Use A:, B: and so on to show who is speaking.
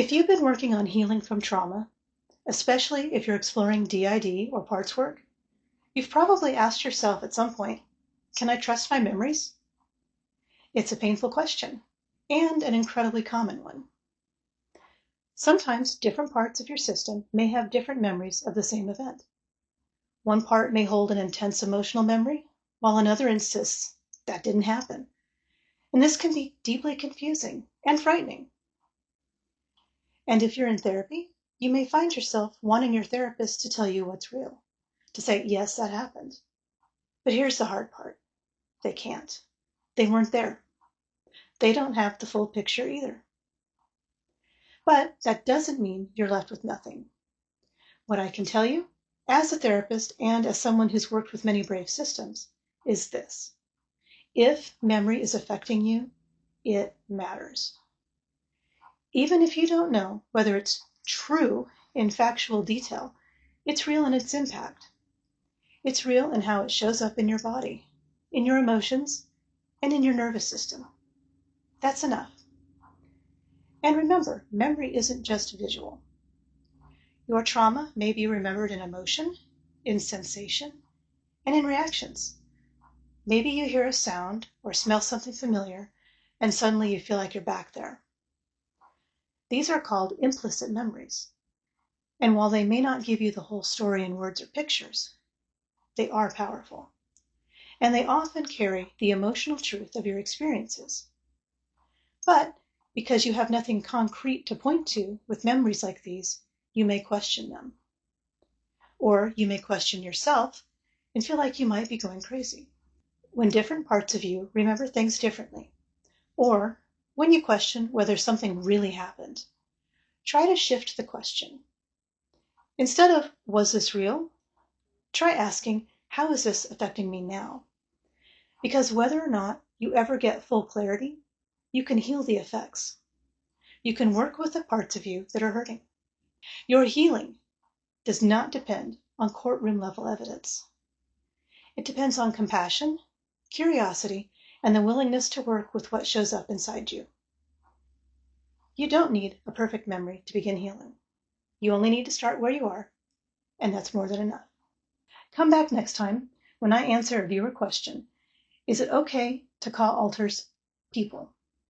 A: If you've been working on healing from trauma, especially if you're exploring DID or parts work, you've probably asked yourself at some point, can I trust my memories? It's a painful question, and an incredibly common one. Sometimes different parts of your system may have different memories of the same event. One part may hold an intense emotional memory, while another insists that didn't happen. And this can be deeply confusing and frightening. And if you're in therapy, you may find yourself wanting your therapist to tell you what's real, to say, yes, that happened. But here's the hard part. They can't. They weren't there. They don't have the full picture either. But that doesn't mean you're left with nothing. What I can tell you, as a therapist and as someone who's worked with many brave systems, is this. If memory is affecting you, it matters. Even if you don't know whether it's true in factual detail, it's real in its impact. It's real in how it shows up in your body, in your emotions, and in your nervous system. That's enough. And remember, memory isn't just visual. Your trauma may be remembered in emotion, in sensation, and in reactions. Maybe you hear a sound or smell something familiar, and suddenly you feel like you're back there. These are called implicit memories. And while they may not give you the whole story in words or pictures, they are powerful. And they often carry the emotional truth of your experiences. But because you have nothing concrete to point to with memories like these, you may question them. Or you may question yourself and feel like you might be going crazy. When different parts of you remember things differently, or when you question whether something really happened, try to shift the question. Instead of, was this real? Try asking, how is this affecting me now? Because whether or not you ever get full clarity, you can heal the effects. You can work with the parts of you that are hurting. Your healing does not depend on courtroom-level evidence. It depends on compassion, curiosity, and the willingness to work with what shows up inside you. You don't need a perfect memory to begin healing. You only need to start where you are, and that's more than enough. Come back next time when I answer a viewer question. Is it okay to call alters people?